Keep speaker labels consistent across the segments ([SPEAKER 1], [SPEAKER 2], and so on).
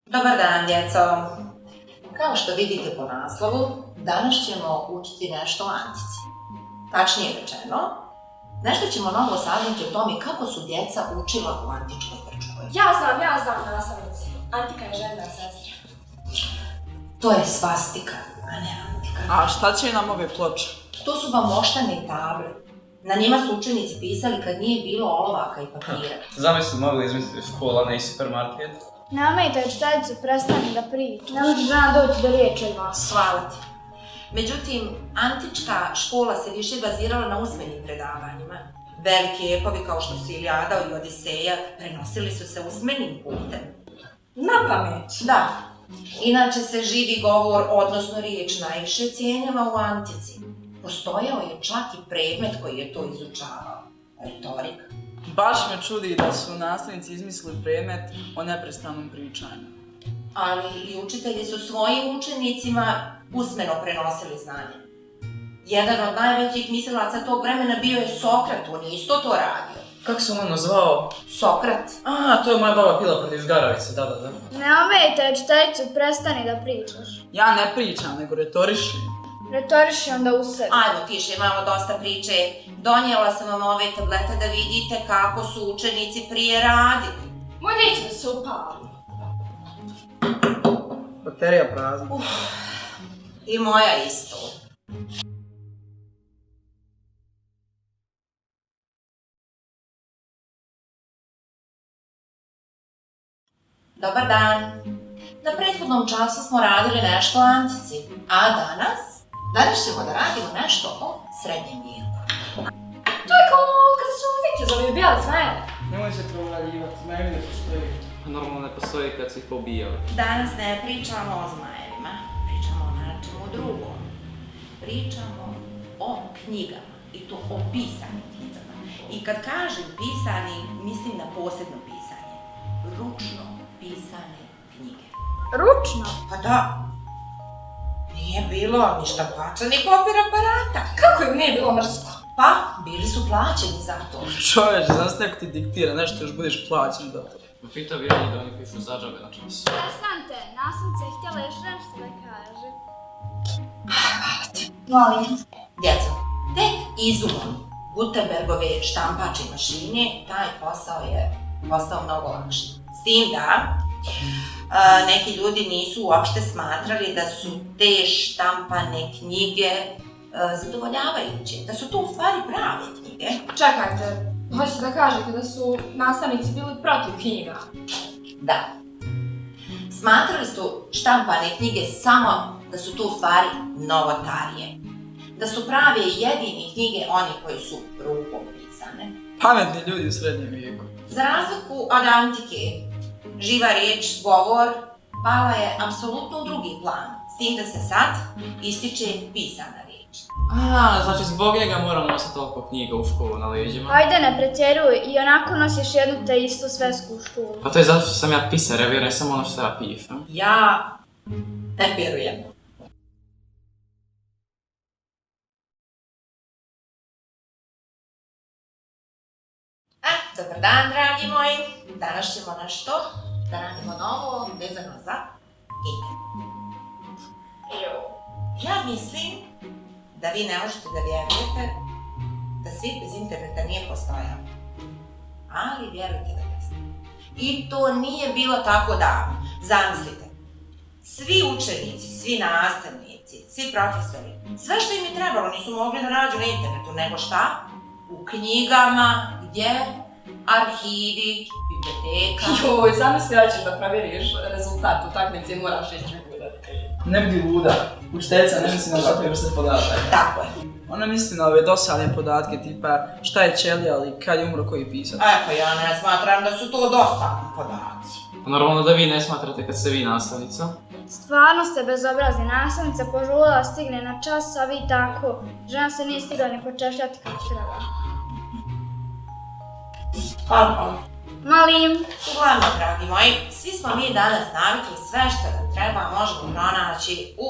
[SPEAKER 1] Dobar dan, djeco! Kao što vidite po naslovu, danas ćemo učiti nešto o antici. Tačnije rečeno, nešto ćemo novo saznati o tome kako su djeca učila u antičkoj Grčkoj.
[SPEAKER 2] Ja znam nastavnici. Antika je žena sestra.
[SPEAKER 1] To je svastika, a ne antika.
[SPEAKER 3] A šta će nam ove ploče?
[SPEAKER 1] To su vam moštane table. Na njima su učenici pisali kad nije bilo olovaka i papira.
[SPEAKER 4] Zamisli mogli izmisliti škola, ne i supermarket.
[SPEAKER 2] Ne omejte učiteljicu, prestani da priča. Ne može žena doći do riječi od vas.
[SPEAKER 1] Hvala ti. Međutim, antička škola se više bazirala na usmenim predavanjima. Veliki epovi kao što su Ilijada i Odiseja prenosili su se usmenim putem.
[SPEAKER 2] Na pamet.
[SPEAKER 1] Da. Inače se živi govor, odnosno riječ, najviše cijenjava u antici. Postojao je čak i predmet koji je to izučavao. Retorika.
[SPEAKER 3] Baš me čudi da su nastavnici izmislili predmet o neprestanom pričanju.
[SPEAKER 1] Ali i učitelji su svojim učenicima usmeno prenosili znanje. Jedan od najvećih mislilaca tog vremena bio je Sokrat, on je isto to radio.
[SPEAKER 4] Kako se ono zvao?
[SPEAKER 1] Sokrat.
[SPEAKER 4] To je moja baba pila protiv Zgaravice, da.
[SPEAKER 2] Ne omejte učiteljicu, prestani da pričaš.
[SPEAKER 3] Ja ne pričam, nego retorišem.
[SPEAKER 2] Retoriši onda u sebi.
[SPEAKER 1] Ajmo tiše, imamo dosta priče. Donijela sam vam ove tablete da vidite kako su učenici prije radili.
[SPEAKER 2] Moj neće da se upali.
[SPEAKER 3] Baterija prazna.
[SPEAKER 1] I moja isto. Dobar dan. Na prethodnom času smo radili nešto o antici, a danas ćemo da radimo nešto o srednjem vijeku.
[SPEAKER 2] To je kao kad su vitezovi ubijali zmajeve.
[SPEAKER 3] Nemoj se provaljivati, zmajevi ne postoji.
[SPEAKER 4] Normalno ne postoji kad su ih pobijali.
[SPEAKER 1] Danas ne pričamo o zmajevima, pričamo o nečemu drugom. Pričamo o knjigama, i to o pisanim knjigama. I kad kažem pisani, mislim na posebno pisanje. Ručno pisane knjige.
[SPEAKER 2] Ručno?
[SPEAKER 1] Pa da. Nije bilo ni štampača, ni kopir aparata.
[SPEAKER 2] Kako im nije bilo mrsko?
[SPEAKER 1] Pa, bili su plaćeni za to.
[SPEAKER 3] Čovječ, znaš neko ti diktira nešto, još budeš plaćen za to.
[SPEAKER 4] Pitao bi oni da oni pišu za džabe na času.
[SPEAKER 2] Prestanite, nastavnica je htjela još nešto da kaže.
[SPEAKER 1] Molim. Djeco, tek izumom Gutenbergove štampače mašine, taj posao je postao mnogo lakši. S tim da, neki ljudi nisu uopšte smatrali da su te štampane knjige zadovoljavajuće, da su to u stvari prave knjige.
[SPEAKER 2] Čekajte, hoćete da kažete da su nastavnici bili protiv knjiga?
[SPEAKER 1] Da. Smatrali su štampane knjige samo da su to u stvari novotarije. Da su prave i jedine knjige one koje su rukom pisane.
[SPEAKER 3] Pametni ljudi u srednjem vijeku.
[SPEAKER 1] Za razliku od antike, živa riječ, govor, pala je apsolutno u drugi plan, s tim da se sad ističe pisana riječ.
[SPEAKER 4] Znači zbog njega moramo nositi toliko knjiga u školu na leđima.
[SPEAKER 2] Ajde, ne pretjeruj, i onako nosiš jednu te istu svesku u školu.
[SPEAKER 4] Pa to je zato što sam ja pisar, ja vjerujem samo ono što ja pišem.
[SPEAKER 1] Ja ne vjerujem. Dobar dan, dragi moji. Danas ćemo nešto da radimo novo vezano za internet. Ja mislim da vi ne možete da vjerujete da svijet bez interneta nije postojao. Ali vjerujte da jeste. I to nije bilo tako davno. Zamislite, svi učenici, svi nastavnici, svi profesori, sve što im je trebalo nisu mogli da nađu na internetu, nego šta? U knjigama, gdje? Arhivi, biblioteka.
[SPEAKER 2] Joj, zamisli da ćeš da provjeriš rezultat utakmice i moraš ići u
[SPEAKER 3] Ne budi luda. Učiteljica ne misli na takve vrste podataka.
[SPEAKER 1] Tako je.
[SPEAKER 3] Ona misli na ove dosadne podatke tipa šta je ćelija ali kad je umro koji pisac.
[SPEAKER 1] Pa ja ne smatram da su to dosadni podaci.
[SPEAKER 4] Pa normalno da vi ne smatrate kad ste vi nastavnica.
[SPEAKER 2] Stvarno ste bezobrazni, nastavnica požurila stigne na čas, a vi tako. Žena se nije stigla ni počešljati kako treba.
[SPEAKER 1] Hvala.
[SPEAKER 2] Molim.
[SPEAKER 1] Uglavnom, dragi moji, svi smo mi danas navikli sve što nam treba možemo pronaći u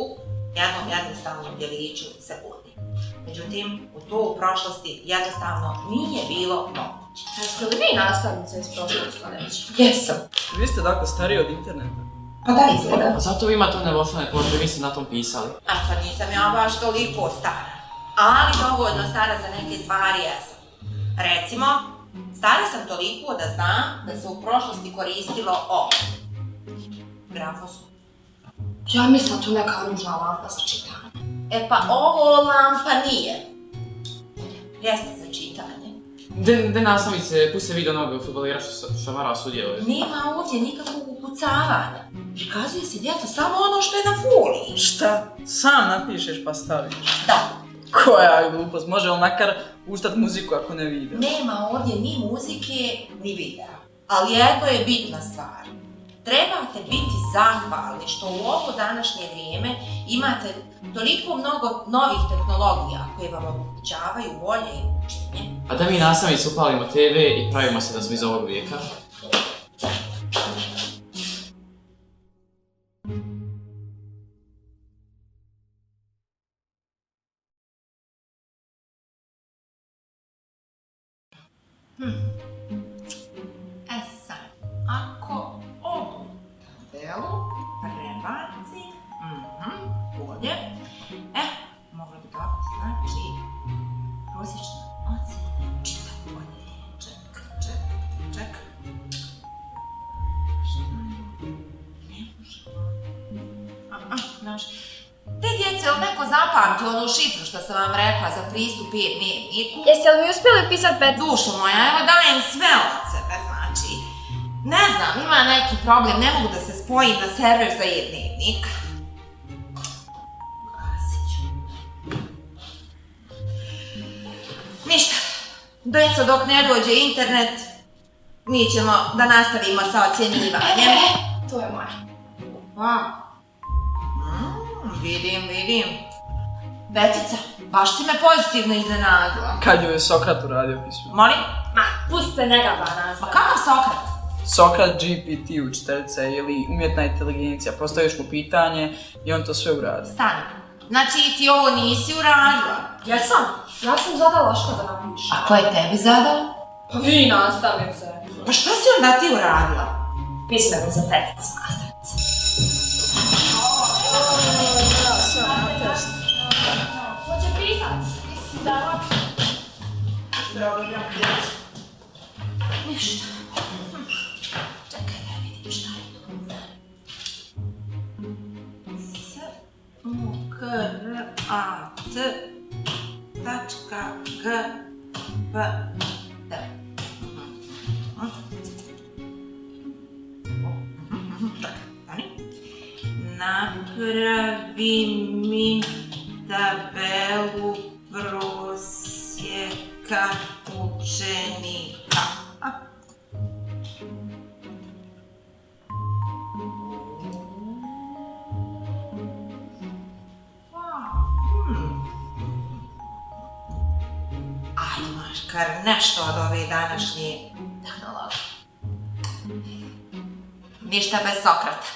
[SPEAKER 1] jednom jednostavnom djeliću sekundi. Međutim, to u prošlosti jednostavno nije bilo moguće.
[SPEAKER 2] Jeste li vi nastavnica iz prošlog stoljeća?
[SPEAKER 1] Jesam.
[SPEAKER 3] Vi ste dakle stariji od interneta.
[SPEAKER 1] Pa da izgleda.
[SPEAKER 4] A zato vi imate one vošane ploče, vi ste na tom pisali.
[SPEAKER 1] A pa nisam ja baš toliko stara. Ali dovoljno stara za neke stvari jesam. Recimo, stara sam toliko da znam da se u prošlosti koristilo ovo. Grafoskop.
[SPEAKER 5] Ja mislim tu neka ružna lampa za čitanje.
[SPEAKER 1] E pa ovo lampa nije. Jeste za čitanje.
[SPEAKER 4] De nastavnice, puste video onog futbolira što Mara sudjeluje.
[SPEAKER 1] Nema ovdje nikakvog ukucavanja. Prikazuje se djeca samo ono što je na foliji.
[SPEAKER 3] Šta? Sam napišeš pa staviš.
[SPEAKER 1] Da.
[SPEAKER 3] Koja glupost, može li makar puštat muziku ako ne video?
[SPEAKER 1] Nema ovdje ni muzike, ni videa. Ali jedno je bitna stvar. Trebate biti zahvalni što u ovo današnje vrijeme imate toliko mnogo novih tehnologija koje vam omogućavaju bolje učenje.
[SPEAKER 4] A da mi nastavnici upalimo TV i pravimo se da smo iz ovog vijeka.
[SPEAKER 1] E sad, ako ovu tabelu prebacim, ovdje, mogla bi dobro, znači, prosječna ocjena, čitam ovdje, ček. Šta je? Ne može. Te djece, jel neko zapamti onu šifru što sam vam rekla za pristup e-dnevniku?
[SPEAKER 2] Jeste li mi uspjeli upisati peticu?
[SPEAKER 1] Dušo moja, evo dajem sve od sebe, znači. Ne znam, ima neki problem, ne mogu da se spojim na server za e-dnevnik. Gasit ću. Ništa. Djeco, dok ne dođe internet, mi ćemo da nastavimo sa ocjenjivanjem.
[SPEAKER 5] To je moje.
[SPEAKER 1] Wow. Vidim. Betica, baš si me pozitivno iznenadila.
[SPEAKER 3] Kad je Sokrat uradio pismo?
[SPEAKER 1] Molim?
[SPEAKER 5] Ma, pustite njega ba
[SPEAKER 1] Pa
[SPEAKER 5] nastaviti.
[SPEAKER 1] kakav Sokrat?
[SPEAKER 3] Sokrat GPT učiteljica ili umjetna inteligencija, postaviš mu pitanje i on to sve uradi.
[SPEAKER 1] Stani. Znači ti ovo nisi uradila?
[SPEAKER 5] Jesam. Ja sam zadala što da napišem.
[SPEAKER 1] A ko je tebi zadao?
[SPEAKER 5] Pa vi nastavnice.
[SPEAKER 1] Pa šta si onda ti uradila?
[SPEAKER 5] Pismeno za peticu nastavnice. Hoće pisat? Da.
[SPEAKER 1] Ništa. Čekaj da vidim šta je to. s-u-k-r-a-t.g-p-d Napravi mi tabelu prosjeka učenika. Ajde, Maškar, nešto od ove današnje tehnologije. Ništa bez Sokrata.